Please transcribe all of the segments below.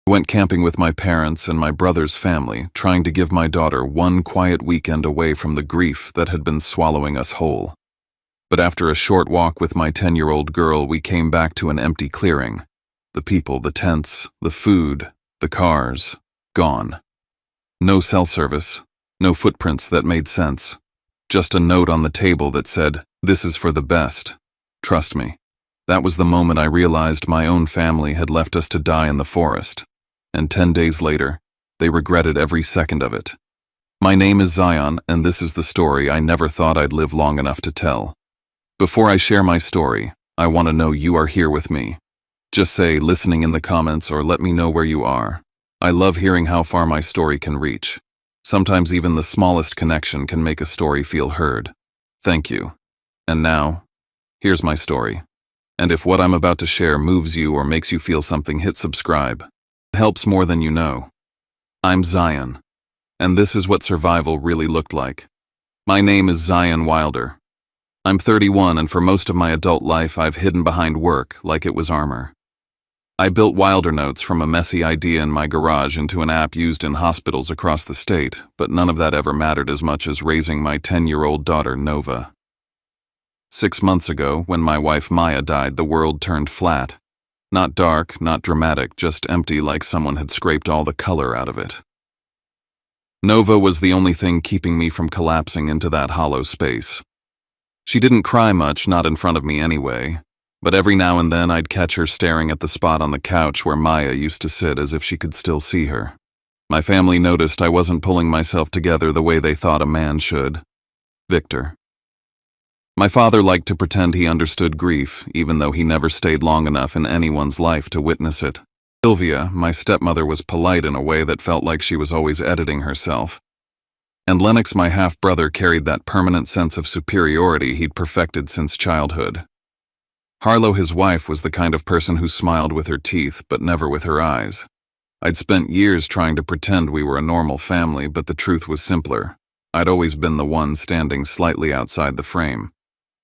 I went camping with my parents and my brother's family, trying to give my daughter one quiet weekend away from the grief that had been swallowing us whole. But after a short walk with my 10-year-old girl, we came back to an empty clearing. The people, the tents, the food, the cars, gone. No cell service, no footprints that made sense. Just a note on the table that said, "This is for the best. Trust me." That was the moment I realized my own family had left us to die in the forest. And 10 days later, they regretted every second of it. My name is Zion, and this is the story I never thought I'd live long enough to tell. Before I share my story, I want to know you are here with me. Just say "listening" in the comments or let me know where you are. I love hearing how far my story can reach. Sometimes even the smallest connection can make a story feel heard. Thank you. And now, here's my story. And if what I'm about to share moves you or makes you feel something, hit subscribe. It helps more than you know. I'm Zion, and this is what survival really looked like. My name is Zion Wilder. I'm 31, and for most of my adult life I've hidden behind work like it was armor. I built Wilder Notes from a messy idea in my garage into an app used in hospitals across the state, but none of that ever mattered as much as raising my 10-year-old daughter, Nova. 6 months ago, when my wife Maya died, the world turned flat. Not dark, not dramatic, just empty, like someone had scraped all the color out of it. Nova was the only thing keeping me from collapsing into that hollow space. She didn't cry much, not in front of me anyway, but every now and then I'd catch her staring at the spot on the couch where Maya used to sit as if she could still see her. My family noticed I wasn't pulling myself together the way they thought a man should. Victor. My father liked to pretend he understood grief, even though he never stayed long enough in anyone's life to witness it. Sylvia, my stepmother, was polite in a way that felt like she was always editing herself. And Lennox, my half-brother, carried that permanent sense of superiority he'd perfected since childhood. Harlow, his wife, was the kind of person who smiled with her teeth, but never with her eyes. I'd spent years trying to pretend we were a normal family, but the truth was simpler. I'd always been the one standing slightly outside the frame.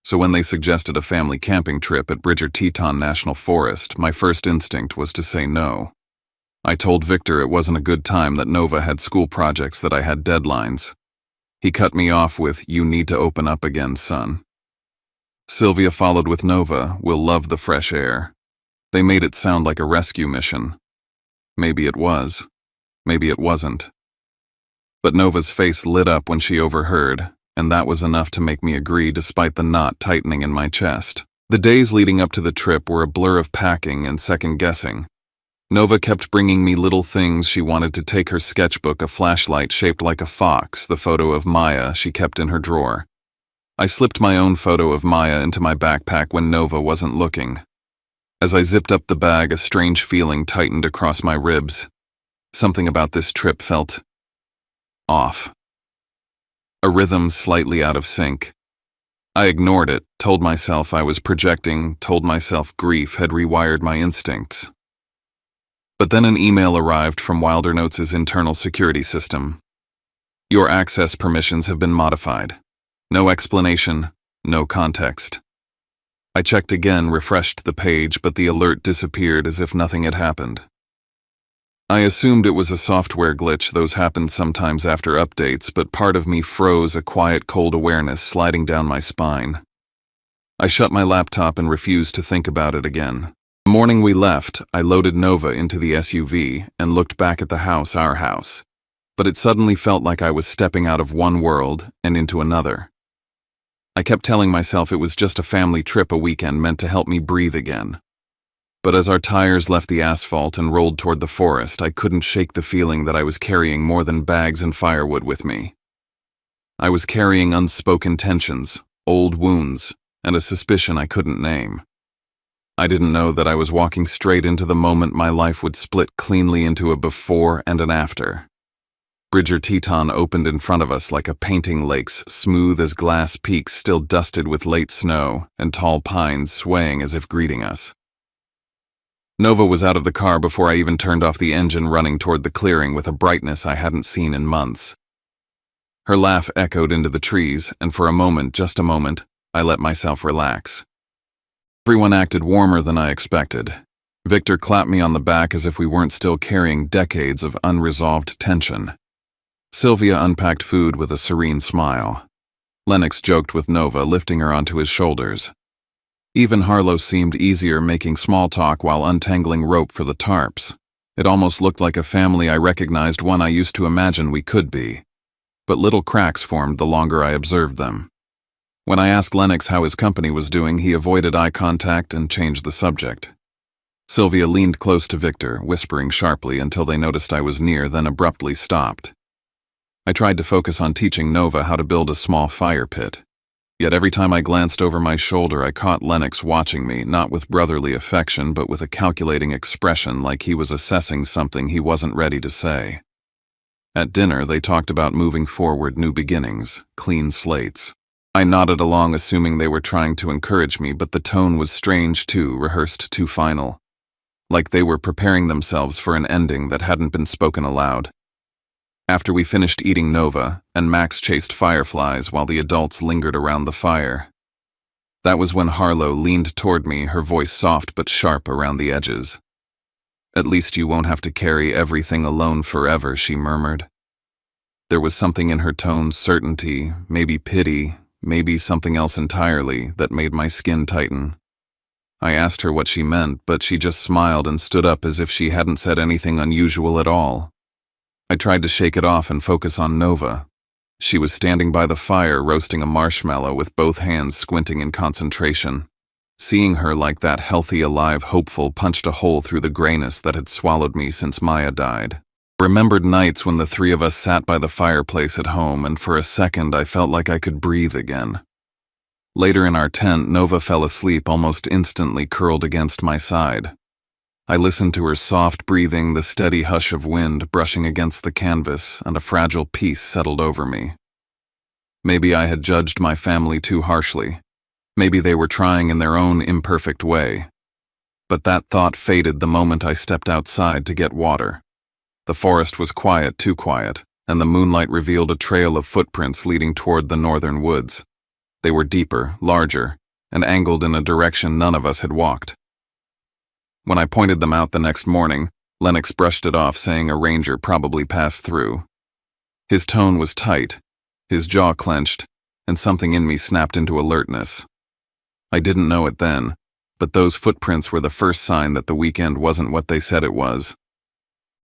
So when they suggested a family camping trip at Bridger Teton National Forest, my first instinct was to say no. I told Victor it wasn't a good time, that Nova had school projects, that I had deadlines. He cut me off with, "You need to open up again, son." Sylvia followed with Nova, "We'll love the fresh air." They made it sound like a rescue mission. Maybe it was. Maybe it wasn't. But Nova's face lit up when she overheard, and that was enough to make me agree despite the knot tightening in my chest. The days leading up to the trip were a blur of packing and second-guessing. Nova kept bringing me little things she wanted: to take her sketchbook, a flashlight shaped like a fox, the photo of Maya she kept in her drawer. I slipped my own photo of Maya into my backpack when Nova wasn't looking. As I zipped up the bag, a strange feeling tightened across my ribs. Something about this trip felt off. A rhythm slightly out of sync. I ignored it, told myself I was projecting, told myself grief had rewired my instincts. But then an email arrived from Wilder Notes' internal security system. "Your access permissions have been modified." No explanation, no context. I checked again, refreshed the page, but the alert disappeared as if nothing had happened. I assumed it was a software glitch. Those happened sometimes after updates, but part of me froze, a quiet, cold awareness sliding down my spine. I shut my laptop and refused to think about it again. The morning we left, I loaded Nova into the SUV and looked back at the house, our house. But it suddenly felt like I was stepping out of one world and into another. I kept telling myself it was just a family trip, a weekend meant to help me breathe again. But as our tires left the asphalt and rolled toward the forest, I couldn't shake the feeling that I was carrying more than bags and firewood with me. I was carrying unspoken tensions, old wounds, and a suspicion I couldn't name. I didn't know that I was walking straight into the moment my life would split cleanly into a before and an after. Bridger Teton opened in front of us like a painting, lakes smooth as glass, peaks still dusted with late snow, and tall pines swaying as if greeting us. Nova was out of the car before I even turned off the engine, running toward the clearing with a brightness I hadn't seen in months. Her laugh echoed into the trees, and for a moment, just a moment, I let myself relax. Everyone acted warmer than I expected. Victor clapped me on the back as if we weren't still carrying decades of unresolved tension. Sylvia unpacked food with a serene smile. Lennox joked with Nova, lifting her onto his shoulders. Even Harlow seemed easier, making small talk while untangling rope for the tarps. It almost looked like a family I recognized, one I used to imagine we could be. But little cracks formed the longer I observed them. When I asked Lennox how his company was doing, he avoided eye contact and changed the subject. Sylvia leaned close to Victor, whispering sharply until they noticed I was near, then abruptly stopped. I tried to focus on teaching Nova how to build a small fire pit. Yet every time I glanced over my shoulder, I caught Lennox watching me, not with brotherly affection, but with a calculating expression, like he was assessing something he wasn't ready to say. At dinner, they talked about moving forward, new beginnings, clean slates. I nodded along, assuming they were trying to encourage me, but the tone was strange too, rehearsed, too final. Like they were preparing themselves for an ending that hadn't been spoken aloud. After we finished eating Nova, and Max chased fireflies while the adults lingered around the fire. That was when Harlow leaned toward me, her voice soft but sharp around the edges. "At least you won't have to carry everything alone forever," she murmured. There was something in her tone, certainty, maybe pity, maybe something else entirely, that made my skin tighten. I asked her what she meant, but she just smiled and stood up as if she hadn't said anything unusual at all. I tried to shake it off and focus on Nova. She was standing by the fire, roasting a marshmallow with both hands, squinting in concentration. Seeing her like that, healthy, alive, hopeful, punched a hole through the grayness that had swallowed me since Maya died. I remembered nights when the three of us sat by the fireplace at home, and for a second I felt like I could breathe again. Later in our tent, Nova fell asleep almost instantly, curled against my side. I listened to her soft breathing, the steady hush of wind brushing against the canvas, and a fragile peace settled over me. Maybe I had judged my family too harshly. Maybe they were trying in their own imperfect way. But that thought faded the moment I stepped outside to get water. The forest was quiet, too quiet, and the moonlight revealed a trail of footprints leading toward the northern woods. They were deeper, larger, and angled in a direction none of us had walked. When I pointed them out the next morning, Lennox brushed it off, saying a ranger probably passed through. His tone was tight, his jaw clenched, and something in me snapped into alertness. I didn't know it then, but those footprints were the first sign that the weekend wasn't what they said it was.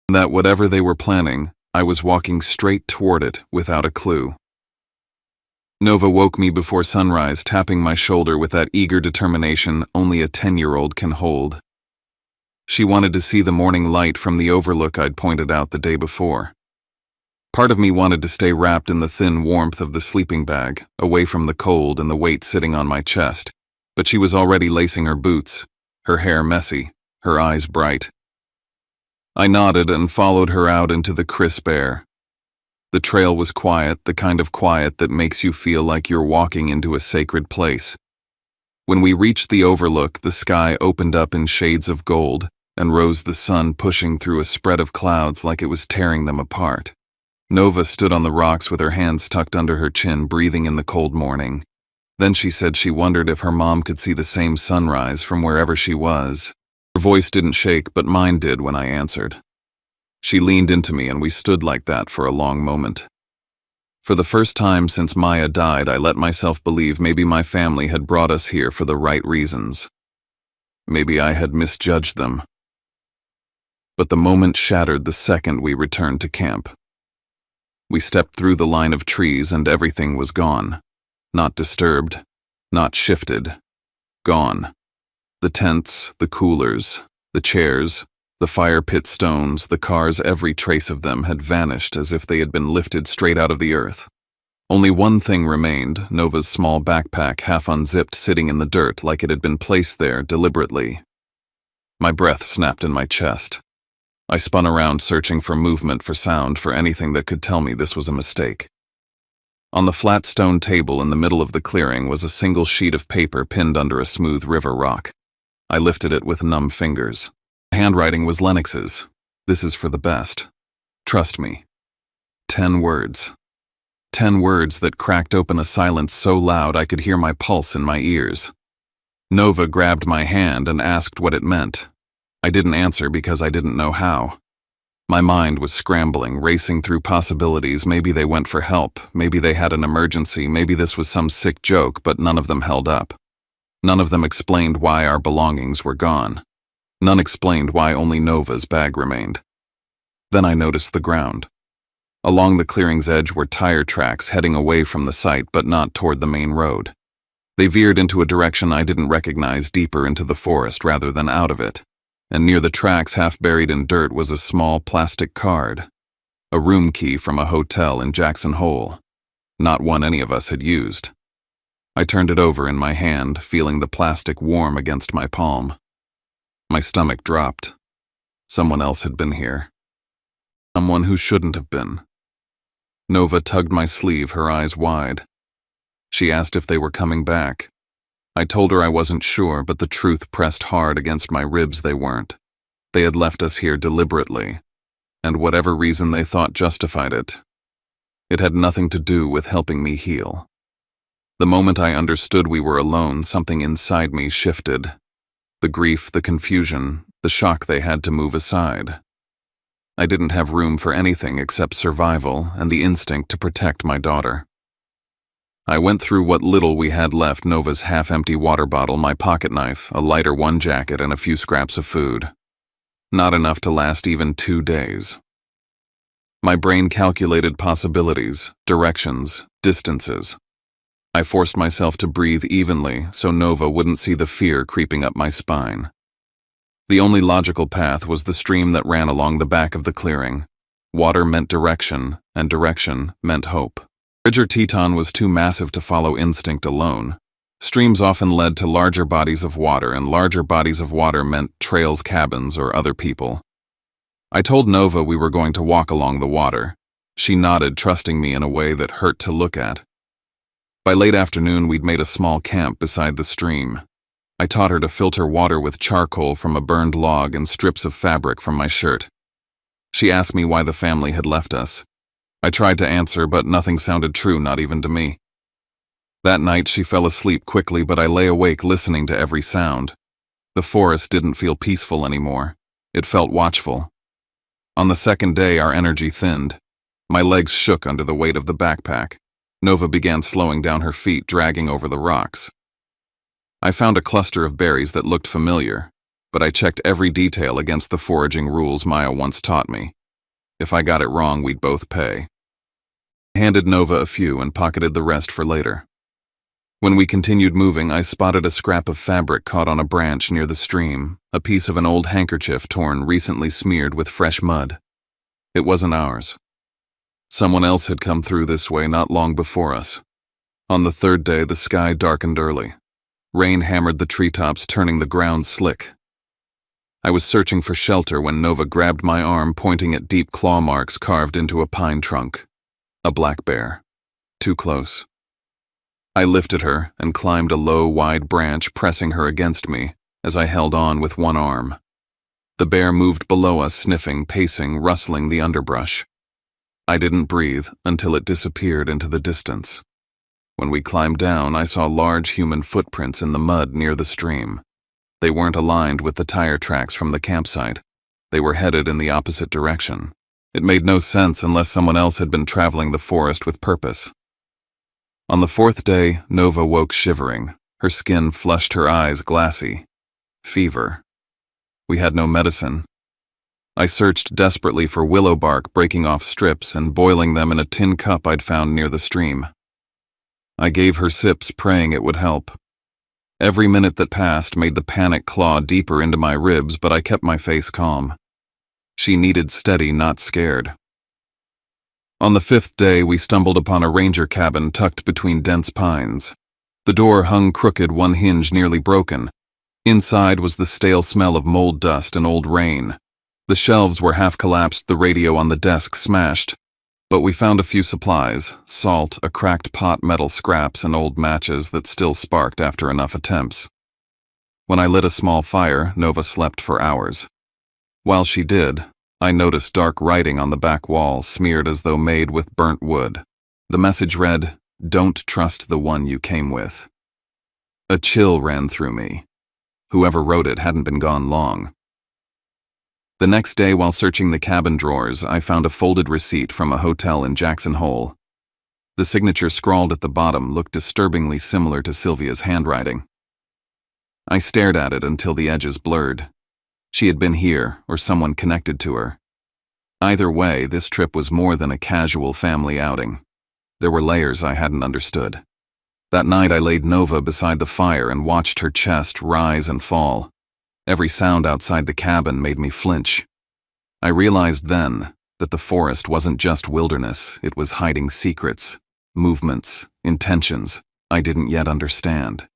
That whatever they were planning, I was walking straight toward it without a clue. Nova woke me before sunrise, tapping my shoulder with that eager determination only a 10-year-old can hold. She wanted to see the morning light from the overlook I'd pointed out the day before. Part of me wanted to stay wrapped in the thin warmth of the sleeping bag, away from the cold and the weight sitting on my chest, but she was already lacing her boots, her hair messy, her eyes bright. I nodded and followed her out into the crisp air. The trail was quiet, the kind of quiet that makes you feel like you're walking into a sacred place. When we reached the overlook, the sky opened up in shades of gold, and rose the sun pushing through a spread of clouds like it was tearing them apart. Nova stood on the rocks with her hands tucked under her chin, breathing in the cold morning. Then she said she wondered if her mom could see the same sunrise from wherever she was. Her voice didn't shake, but mine did when I answered. She leaned into me, and we stood like that for a long moment. For the first time since Maya died, I let myself believe maybe my family had brought us here for the right reasons. Maybe I had misjudged them. But the moment shattered the second we returned to camp. We stepped through the line of trees and everything was gone. Not disturbed, not shifted. Gone. The tents, the coolers, the chairs, the fire pit stones, the cars, every trace of them had vanished as if they had been lifted straight out of the earth. Only one thing remained, Nova's small backpack half unzipped, sitting in the dirt like it had been placed there deliberately. My breath snapped in my chest. I spun around, searching for movement, for sound, for anything that could tell me this was a mistake. On the flat stone table in the middle of the clearing was a single sheet of paper pinned under a smooth river rock. I lifted it with numb fingers. The handwriting was Lennox's. "This is for the best. Trust me." 10 words. 10 words that cracked open a silence so loud I could hear my pulse in my ears. Nova grabbed my hand and asked what it meant. I didn't answer because I didn't know how. My mind was scrambling, racing through possibilities. Maybe they went for help, maybe they had an emergency, maybe this was some sick joke, but none of them held up. None of them explained why our belongings were gone. None explained why only Nova's bag remained. Then I noticed the ground. Along the clearing's edge were tire tracks heading away from the site but not toward the main road. They veered into a direction I didn't recognize, deeper into the forest rather than out of it. And near the tracks, half buried in dirt, was a small plastic card. A room key from a hotel in Jackson Hole. Not one any of us had used. I turned it over in my hand, feeling the plastic warm against my palm. My stomach dropped. Someone else had been here. Someone who shouldn't have been. Nova tugged my sleeve, her eyes wide. She asked if they were coming back. I told her I wasn't sure, but the truth pressed hard against my ribs. They weren't. They had left us here deliberately, and whatever reason they thought justified it. It had nothing to do with helping me heal. The moment I understood we were alone, something inside me shifted. The grief, the confusion, the shock they had to move aside. I didn't have room for anything except survival and the instinct to protect my daughter. I went through what little we had left: Nova's half-empty water bottle, my pocket knife, a lighter one jacket, and a few scraps of food. Not enough to last even 2 days. My brain calculated possibilities, directions, distances. I forced myself to breathe evenly so Nova wouldn't see the fear creeping up my spine. The only logical path was the stream that ran along the back of the clearing. Water meant direction, and direction meant hope. Bridger Teton was too massive to follow instinct alone. Streams often led to larger bodies of water, and larger bodies of water meant trails, cabins, or other people. I told Nova we were going to walk along the water. She nodded, trusting me in a way that hurt to look at. By late afternoon, we'd made a small camp beside the stream. I taught her to filter water with charcoal from a burned log and strips of fabric from my shirt. She asked me why the family had left us. I tried to answer, but nothing sounded true, not even to me. That night she fell asleep quickly, but I lay awake listening to every sound. The forest didn't feel peaceful anymore. It felt watchful. On the second day, our energy thinned. My legs shook under the weight of the backpack. Nova began slowing down, her feet dragging over the rocks. I found a cluster of berries that looked familiar, but I checked every detail against the foraging rules Maya once taught me. If I got it wrong, we'd both pay. I handed Nova a few and pocketed the rest for later. When we continued moving, I spotted a scrap of fabric caught on a branch near the stream, a piece of an old handkerchief torn, recently smeared with fresh mud. It wasn't ours. Someone else had come through this way not long before us. On the third day, the sky darkened early. Rain hammered the treetops, turning the ground slick. I was searching for shelter when Nova grabbed my arm, pointing at deep claw marks carved into a pine trunk. A black bear. Too close. I lifted her and climbed a low, wide branch, pressing her against me as I held on with one arm. The bear moved below us, sniffing, pacing, rustling the underbrush. I didn't breathe until it disappeared into the distance. When we climbed down, I saw large human footprints in the mud near the stream. They weren't aligned with the tire tracks from the campsite. They were headed in the opposite direction. It made no sense unless someone else had been traveling the forest with purpose. On the fourth day, Nova woke shivering. Her skin flushed, her eyes glassy. Fever. We had no medicine. I searched desperately for willow bark, breaking off strips and boiling them in a tin cup I'd found near the stream. I gave her sips, praying it would help. Every minute that passed made the panic claw deeper into my ribs, but I kept my face calm. She needed steady, not scared. On the fifth day, we stumbled upon a ranger cabin tucked between dense pines. The door hung crooked, one hinge nearly broken. Inside was the stale smell of mold dust and old rain. The shelves were half collapsed, the radio on the desk smashed. But we found a few supplies: salt, a cracked pot, metal scraps, and old matches that still sparked after enough attempts. When I lit a small fire, Nova slept for hours. While she did, I noticed dark writing on the back wall, smeared as though made with burnt wood. The message read, "Don't trust the one you came with." A chill ran through me. Whoever wrote it hadn't been gone long. The next day, while searching the cabin drawers, I found a folded receipt from a hotel in Jackson Hole. The signature scrawled at the bottom looked disturbingly similar to Sylvia's handwriting. I stared at it until the edges blurred. She had been here, or someone connected to her. Either way, this trip was more than a casual family outing. There were layers I hadn't understood. That night I laid Nova beside the fire and watched her chest rise and fall. Every sound outside the cabin made me flinch. I realized then that the forest wasn't just wilderness, it was hiding secrets, movements, intentions I didn't yet understand.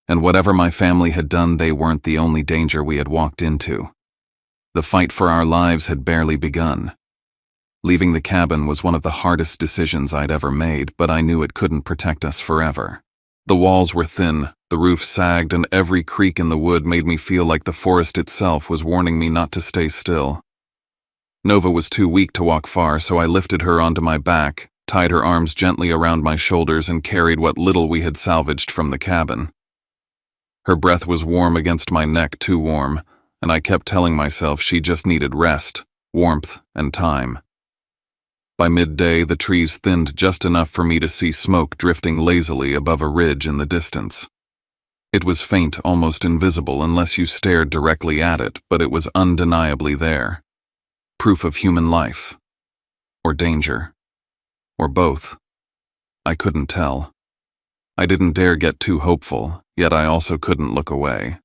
And whatever my family had done, they weren't the only danger we had walked into. The fight for our lives had barely begun. Leaving the cabin was one of the hardest decisions I'd ever made, but I knew it couldn't protect us forever. The walls were thin, the roof sagged, and every creak in the wood made me feel like the forest itself was warning me not to stay still. Nova was too weak to walk far, so I lifted her onto my back, tied her arms gently around my shoulders, and carried what little we had salvaged from the cabin. Her breath was warm against my neck, too warm, and I kept telling myself she just needed rest, warmth, and time. By midday, the trees thinned just enough for me to see smoke drifting lazily above a ridge in the distance. It was faint, almost invisible unless you stared directly at it, but it was undeniably there. Proof of human life. Or danger. Or both. I couldn't tell. I didn't dare get too hopeful, yet I also couldn't look away.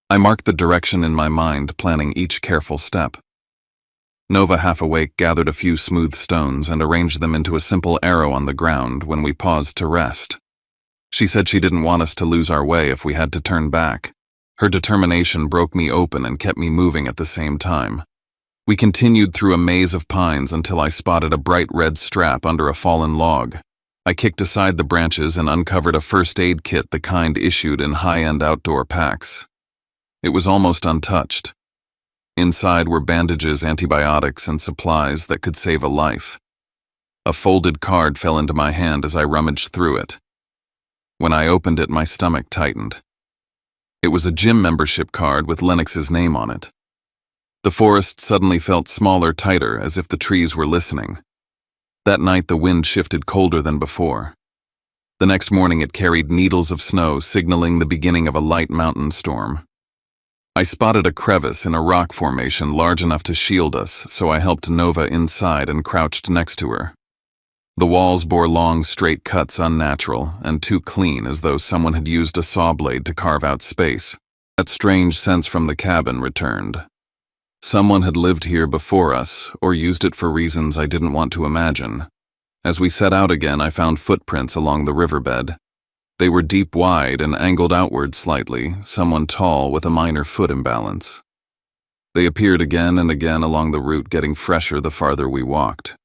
I marked the direction in my mind, planning each careful step. Nova, half awake, gathered a few smooth stones and arranged them into a simple arrow on the ground when we paused to rest. She said she didn't want us to lose our way if we had to turn back. Her determination broke me open and kept me moving at the same time. We continued through a maze of pines until I spotted a bright red strap under a fallen log. I kicked aside the branches and uncovered a first aid kit, the kind issued in high-end outdoor packs. It was almost untouched. Inside were bandages, antibiotics, and supplies that could save a life. A folded card fell into my hand as I rummaged through it. When I opened it, my stomach tightened. It was a gym membership card with Lennox's name on it. The forest suddenly felt smaller, tighter, as if the trees were listening. That night the wind shifted colder than before. The next morning it carried needles of snow, signaling the beginning of a light mountain storm. I spotted a crevice in a rock formation large enough to shield us, so I helped Nova inside and crouched next to her. The walls bore long, straight cuts, unnatural, and too clean, as though someone had used a saw blade to carve out space. That strange sense from the cabin returned. Someone had lived here before us, or used it for reasons I didn't want to imagine. As we set out again, I found footprints along the riverbed. They were deep, wide, and angled outward slightly, someone tall with a minor foot imbalance. They appeared again and again along the route, getting fresher the farther we walked.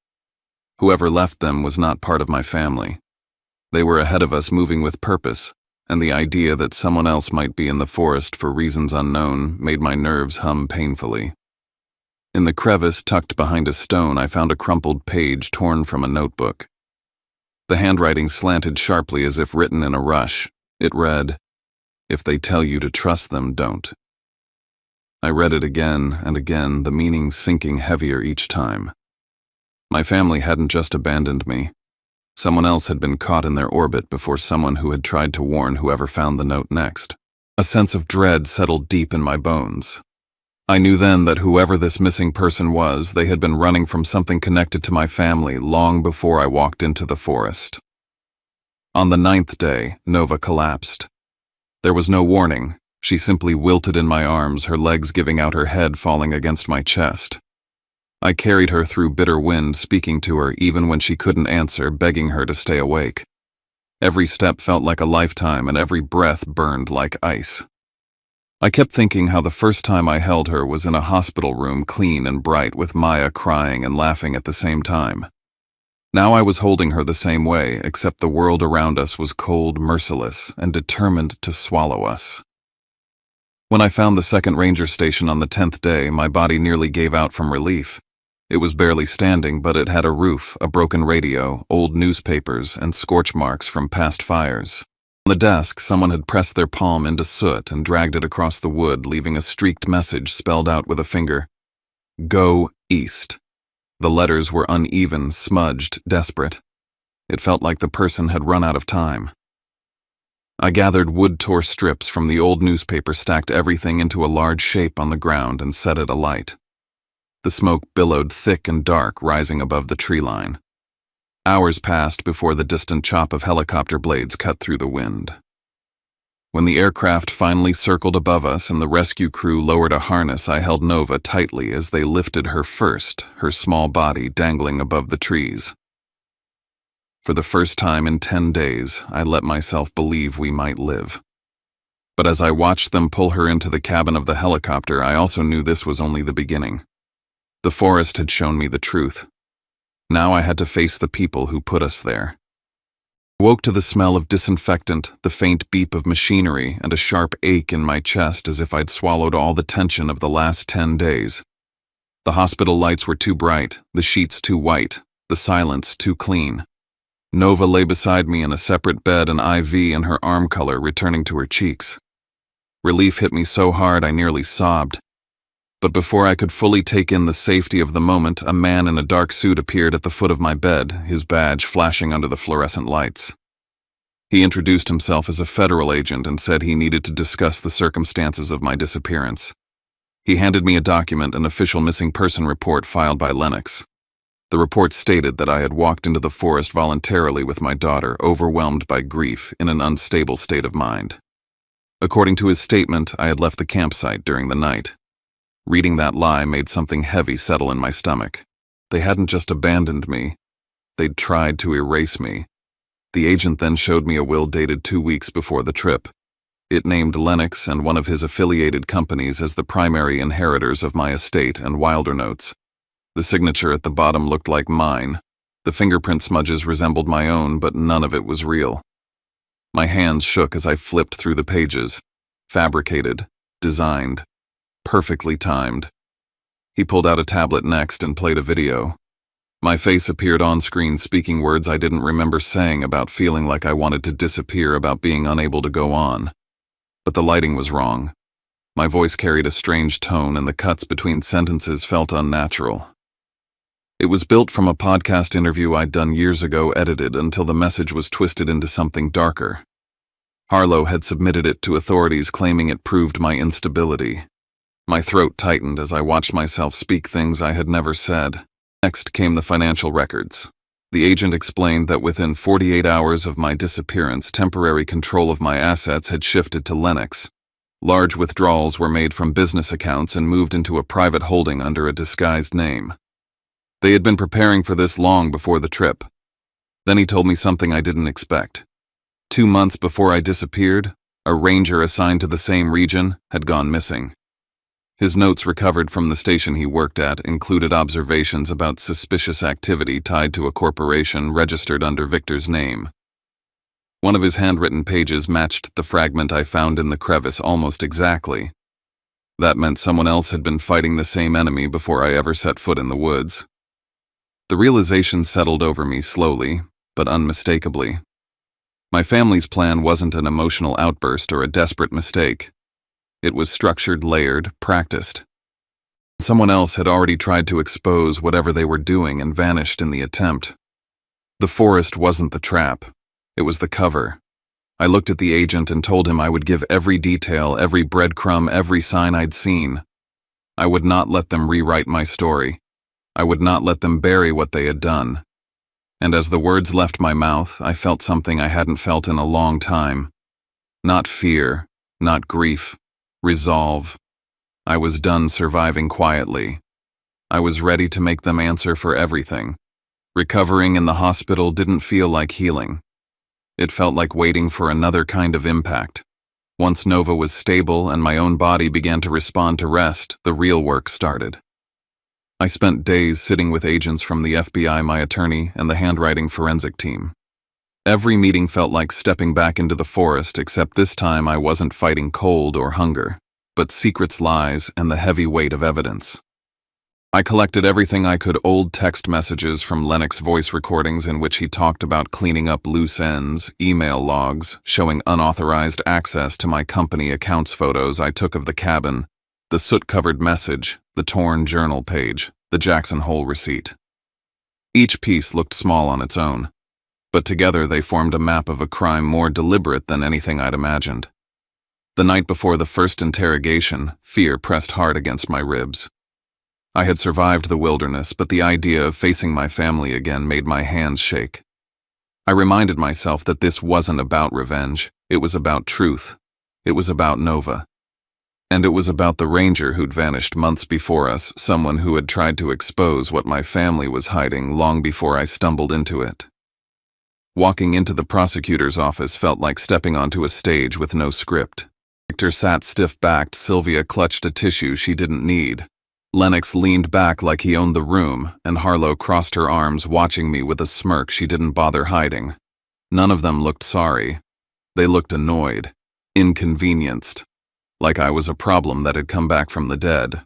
Whoever left them was not part of my family. They were ahead of us, moving with purpose, and the idea that someone else might be in the forest for reasons unknown made my nerves hum painfully. In the crevice tucked behind a stone, I found a crumpled page torn from a notebook. The handwriting slanted sharply as if written in a rush. It read, "If they tell you to trust them, don't." I read it again and again, the meaning sinking heavier each time. My family hadn't just abandoned me. Someone else had been caught in their orbit before someone who had tried to warn whoever found the note next. A sense of dread settled deep in my bones. I knew then that whoever this missing person was, they had been running from something connected to my family long before I walked into the forest. On the 9th day, Nova collapsed. There was no warning. She simply wilted in my arms, her legs giving out, her head falling against my chest. I carried her through bitter wind, speaking to her even when she couldn't answer, begging her to stay awake. Every step felt like a lifetime, and every breath burned like ice. I kept thinking how the first time I held her was in a hospital room, clean and bright, with Maya crying and laughing at the same time. Now I was holding her the same way, except the world around us was cold, merciless, and determined to swallow us. When I found the second ranger station on the 10th day, my body nearly gave out from relief. It was barely standing, but it had a roof, a broken radio, old newspapers, and scorch marks from past fires. On the desk, someone had pressed their palm into soot and dragged it across the wood, leaving a streaked message spelled out with a finger. Go east. The letters were uneven, smudged, desperate. It felt like the person had run out of time. I gathered wood-tore strips from the old newspaper, stacked everything into a large shape on the ground, and set it alight. The smoke billowed thick and dark, rising above the tree line. Hours passed before the distant chop of helicopter blades cut through the wind. When the aircraft finally circled above us and the rescue crew lowered a harness, I held Nova tightly as they lifted her first, her small body dangling above the trees. For the first time in 10 days, I let myself believe we might live. But as I watched them pull her into the cabin of the helicopter, I also knew this was only the beginning. The forest had shown me the truth. Now I had to face the people who put us there. I woke to the smell of disinfectant, the faint beep of machinery, and a sharp ache in my chest as if I'd swallowed all the tension of the last 10 days. The hospital lights were too bright, the sheets too white, the silence too clean. Nova lay beside me in a separate bed, an IV in her arm color returning to her cheeks. Relief hit me so hard I nearly sobbed. But before I could fully take in the safety of the moment, a man in a dark suit appeared at the foot of my bed, his badge flashing under the fluorescent lights. He introduced himself as a federal agent and said he needed to discuss the circumstances of my disappearance. He handed me a document, an official missing person report filed by Lennox. The report stated that I had walked into the forest voluntarily with my daughter, overwhelmed by grief, in an unstable state of mind. According to his statement, I had left the campsite during the night. Reading that lie made something heavy settle in my stomach. They hadn't just abandoned me. They'd tried to erase me. The agent then showed me a will dated 2 weeks before the trip. It named Lennox and one of his affiliated companies as the primary inheritors of my estate and Wilder notes. The signature at the bottom looked like mine. The fingerprint smudges resembled my own, but none of it was real. My hands shook as I flipped through the pages. Fabricated, designed, perfectly timed. He pulled out a tablet next and played a video. My face appeared on screen, speaking words I didn't remember saying, about feeling like I wanted to disappear, about being unable to go on. But the lighting was wrong. My voice carried a strange tone, and the cuts between sentences felt unnatural. It was built from a podcast interview I'd done years ago, edited until the message was twisted into something darker. Harlow had submitted it to authorities, claiming it proved my instability. My throat tightened as I watched myself speak things I had never said. Next came the financial records. The agent explained that within 48 hours of my disappearance, temporary control of my assets had shifted to Lennox. Large withdrawals were made from business accounts and moved into a private holding under a disguised name. They had been preparing for this long before the trip. Then he told me something I didn't expect. 2 months before I disappeared, a ranger assigned to the same region had gone missing. His notes recovered from the station he worked at included observations about suspicious activity tied to a corporation registered under Victor's name. One of his handwritten pages matched the fragment I found in the crevice almost exactly. That meant someone else had been fighting the same enemy before I ever set foot in the woods. The realization settled over me slowly, but unmistakably. My family's plan wasn't an emotional outburst or a desperate mistake. It was structured, layered, practiced. Someone else had already tried to expose whatever they were doing and vanished in the attempt. The forest wasn't the trap. It was the cover. I looked at the agent and told him I would give every detail, every breadcrumb, every sign I'd seen. I would not let them rewrite my story. I would not let them bury what they had done. And as the words left my mouth, I felt something I hadn't felt in a long time. Not fear, not grief. Resolve. I was done surviving quietly. I was ready to make them answer for everything. Recovering in the hospital didn't feel like healing. It felt like waiting for another kind of impact. Once Nova was stable and my own body began to respond to rest, the real work started. I spent days sitting with agents from the FBI, my attorney, and the handwriting forensic team. Every meeting felt like stepping back into the forest, except this time I wasn't fighting cold or hunger, but secrets, lies, and the heavy weight of evidence. I collected everything I could: old text messages from Lennox voice recordings in which he talked about cleaning up loose ends, email logs showing unauthorized access to my company accounts, photos I took of the cabin, the soot-covered message, the torn journal page, the Jackson Hole receipt. Each piece looked small on its own, but together they formed a map of a crime more deliberate than anything I'd imagined. The night before the first interrogation, fear pressed hard against my ribs. I had survived the wilderness, but the idea of facing my family again made my hands shake. I reminded myself that this wasn't about revenge. It was about truth. It was about Nova. And it was about the ranger who'd vanished months before us, someone who had tried to expose what my family was hiding long before I stumbled into it. Walking into the prosecutor's office felt like stepping onto a stage with no script. Victor sat stiff-backed, Sylvia clutched a tissue she didn't need. Lennox leaned back like he owned the room, and Harlow crossed her arms, watching me with a smirk she didn't bother hiding. None of them looked sorry. They looked annoyed, inconvenienced, like I was a problem that had come back from the dead.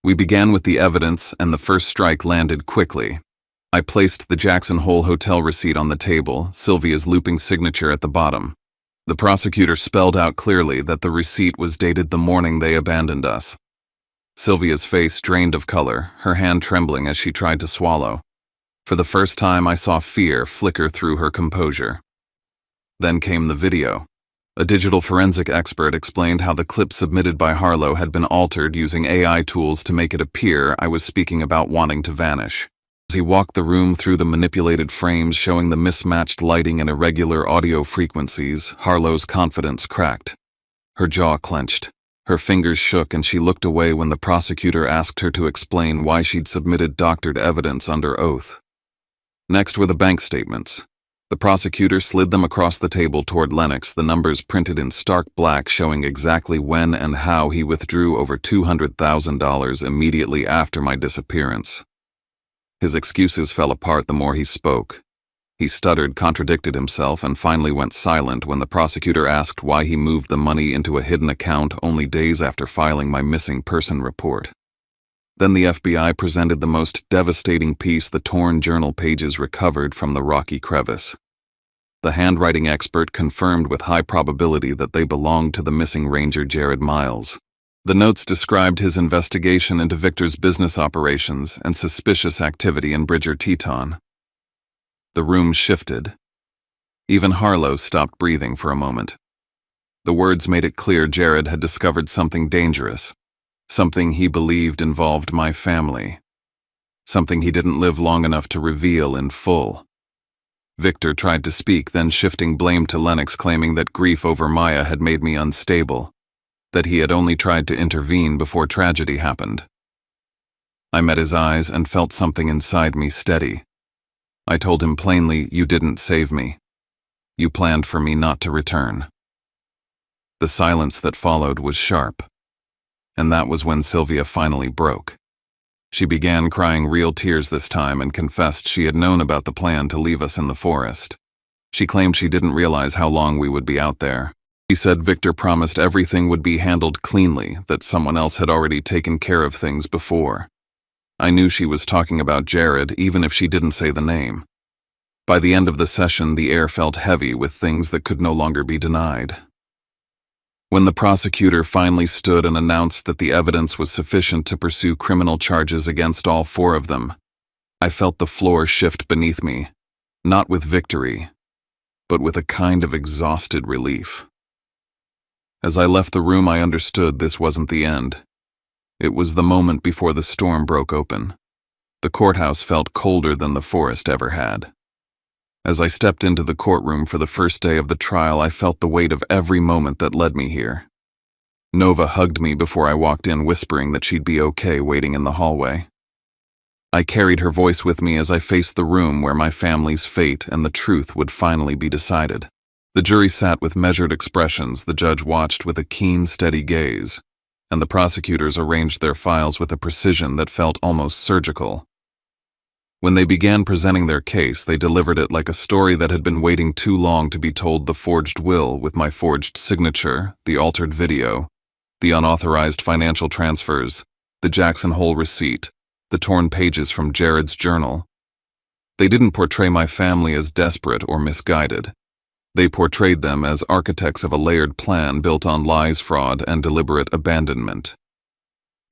We began with the evidence, and the first strike landed quickly. I placed the Jackson Hole hotel receipt on the table, Sylvia's looping signature at the bottom. The prosecutor spelled out clearly that the receipt was dated the morning they abandoned us. Sylvia's face drained of color, her hand trembling as she tried to swallow. For the first time, I saw fear flicker through her composure. Then came the video. A digital forensic expert explained how the clip submitted by Harlow had been altered using AI tools to make it appear I was speaking about wanting to vanish. As he walked the room through the manipulated frames showing the mismatched lighting and irregular audio frequencies, Harlow's confidence cracked. Her jaw clenched. Her fingers shook, and she looked away when the prosecutor asked her to explain why she'd submitted doctored evidence under oath. Next were the bank statements. The prosecutor slid them across the table toward Lennox, the numbers printed in stark black showing exactly when and how he withdrew over $200,000 immediately after my disappearance. His excuses fell apart the more he spoke. He stuttered, contradicted himself, and finally went silent when the prosecutor asked why he moved the money into a hidden account only days after filing my missing person report. Then the FBI presented the most devastating piece: the torn journal pages recovered from the rocky crevice. The handwriting expert confirmed with high probability that they belonged to the missing ranger Jared Miles. The notes described his investigation into Victor's business operations and suspicious activity in Bridger Teton. The room shifted. Even Harlow stopped breathing for a moment. The words made it clear Jared had discovered something dangerous, something he believed involved my family, something he didn't live long enough to reveal in full. Victor tried to speak, then shifting blame to Lennox, claiming that grief over Maya had made me unstable, that he had only tried to intervene before tragedy happened. I met his eyes and felt something inside me steady. I told him plainly, "You didn't save me. You planned for me not to return." The silence that followed was sharp, and that was when Sylvia finally broke. She began crying real tears this time and confessed she had known about the plan to leave us in the forest. She claimed she didn't realize how long we would be out there. She said Victor promised everything would be handled cleanly, that someone else had already taken care of things before. I knew she was talking about Jared, even if she didn't say the name. By the end of the session, the air felt heavy with things that could no longer be denied. When the prosecutor finally stood and announced that the evidence was sufficient to pursue criminal charges against all four of them, I felt the floor shift beneath me, not with victory, but with a kind of exhausted relief. As I left the room, I understood this wasn't the end. It was the moment before the storm broke open. The courthouse felt colder than the forest ever had. As I stepped into the courtroom for the first day of the trial, I felt the weight of every moment that led me here. Nova hugged me before I walked in, whispering that she'd be okay waiting in the hallway. I carried her voice with me as I faced the room where my family's fate and the truth would finally be decided. The jury sat with measured expressions, the judge watched with a keen, steady gaze, and the prosecutors arranged their files with a precision that felt almost surgical. When they began presenting their case, they delivered it like a story that had been waiting too long to be told: the forged will with my forged signature, the altered video, the unauthorized financial transfers, the Jackson Hole receipt, the torn pages from Jared's journal. They didn't portray my family as desperate or misguided. They portrayed them as architects of a layered plan built on lies, fraud, and deliberate abandonment.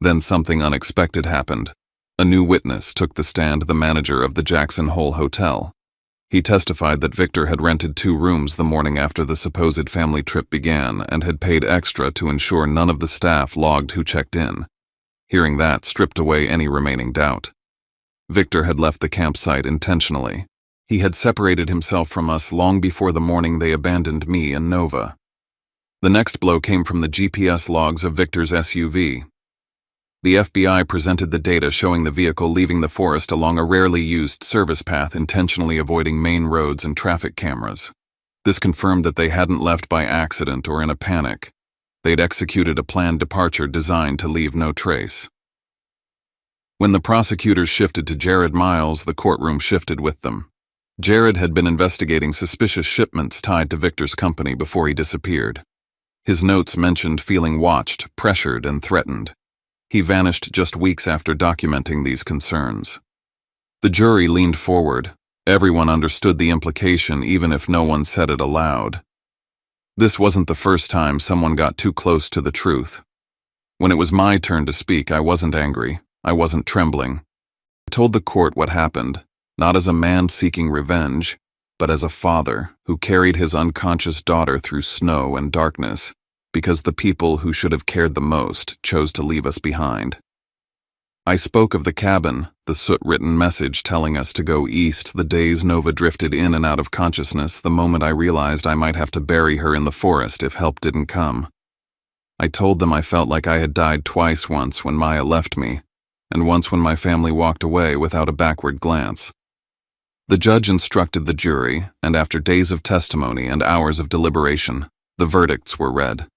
Then something unexpected happened. A new witness took the stand, the manager of the Jackson Hole Hotel. He testified that Victor had rented 2 rooms the morning after the supposed family trip began and had paid extra to ensure none of the staff logged who checked in. Hearing that stripped away any remaining doubt. Victor had left the campsite intentionally. He had separated himself from us long before the morning they abandoned me and Nova. The next blow came from the GPS logs of Victor's SUV. The FBI presented the data showing the vehicle leaving the forest along a rarely used service path, intentionally avoiding main roads and traffic cameras. This confirmed that they hadn't left by accident or in a panic. They'd executed a planned departure designed to leave no trace. When the prosecutors shifted to Jared Miles, the courtroom shifted with them. Jared had been investigating suspicious shipments tied to Victor's company before he disappeared. His notes mentioned feeling watched, pressured, and threatened. He vanished just weeks after documenting these concerns. The jury leaned forward. Everyone understood the implication, even if no one said it aloud. This wasn't the first time someone got too close to the truth. When it was my turn to speak, I wasn't angry. I wasn't trembling. I told the court what happened, not as a man seeking revenge, but as a father who carried his unconscious daughter through snow and darkness, because the people who should have cared the most chose to leave us behind. I spoke of the cabin, the soot-written message telling us to go east the days Nova drifted in and out of consciousness the moment I realized I might have to bury her in the forest if help didn't come. I told them I felt like I had died twice, once when Maya left me, and once when my family walked away without a backward glance. The judge instructed the jury, and after days of testimony and hours of deliberation, the verdicts were read.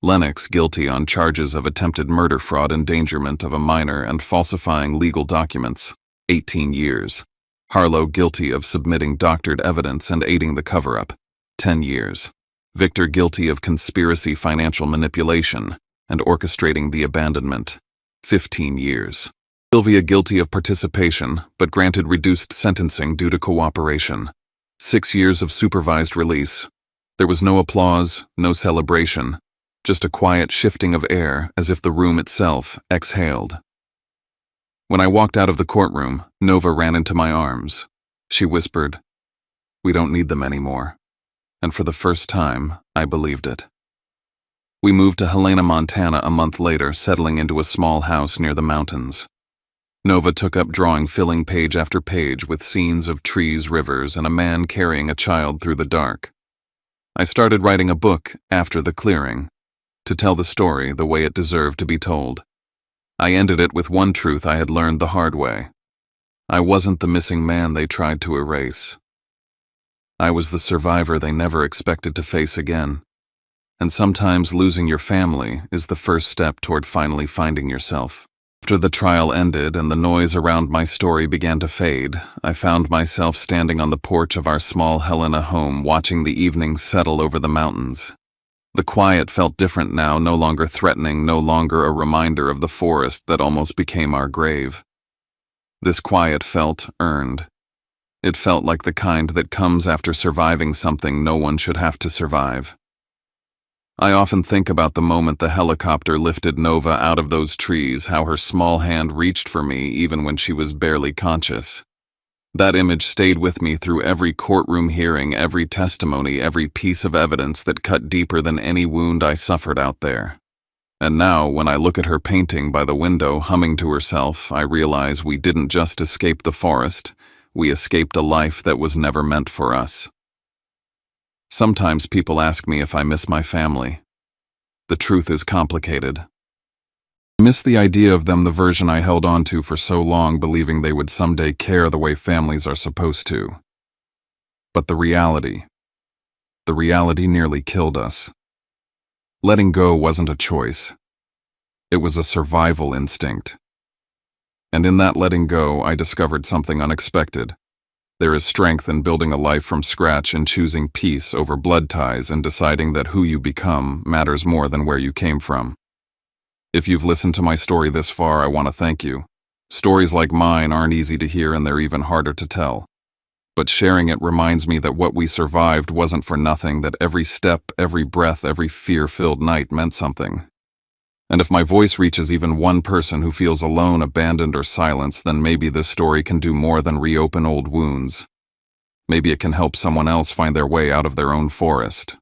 Lennox guilty on charges of attempted murder, fraud, endangerment of a minor, and falsifying legal documents, 18 years. Harlow guilty of submitting doctored evidence and aiding the cover-up, 10 years. Victor guilty of conspiracy, financial manipulation, and orchestrating the abandonment, 15 years. Sylvia guilty of participation, but granted reduced sentencing due to cooperation, 6 years of supervised release. There was no applause, no celebration, just a quiet shifting of air as if the room itself exhaled. When I walked out of the courtroom, Nova ran into my arms. She whispered, "We don't need them anymore." And for the first time, I believed it. We moved to Helena, Montana a month later, settling into a small house near the mountains. Nova took up drawing, filling page after page with scenes of trees, rivers, and a man carrying a child through the dark. I started writing a book after the clearing, to tell the story the way it deserved to be told. I ended it with one truth I had learned the hard way. I wasn't the missing man they tried to erase. I was the survivor they never expected to face again. And sometimes losing your family is the first step toward finally finding yourself. After the trial ended and the noise around my story began to fade, I found myself standing on the porch of our small Helena home, watching the evening settle over the mountains. The quiet felt different now, no longer threatening, no longer a reminder of the forest that almost became our grave. This quiet felt earned. It felt like the kind that comes after surviving something no one should have to survive. I often think about the moment the helicopter lifted Nova out of those trees, how her small hand reached for me even when she was barely conscious. That image stayed with me through every courtroom hearing, every testimony, every piece of evidence that cut deeper than any wound I suffered out there. And now, when I look at her painting by the window, humming to herself, I realize we didn't just escape the forest, we escaped a life that was never meant for us. Sometimes people ask me if I miss my family. The truth is complicated. I miss the idea of them, the version I held on to for so long, believing they would someday care the way families are supposed to. But the reality nearly killed us. Letting go wasn't a choice. It was a survival instinct. And in that letting go, I discovered something unexpected. There is strength in building a life from scratch and choosing peace over blood ties and deciding that who you become matters more than where you came from. If you've listened to my story this far, I want to thank you. Stories like mine aren't easy to hear and they're even harder to tell. But sharing it reminds me that what we survived wasn't for nothing, that every step, every breath, every fear-filled night meant something. And if my voice reaches even one person who feels alone, abandoned, or silenced, then maybe this story can do more than reopen old wounds. Maybe it can help someone else find their way out of their own forest.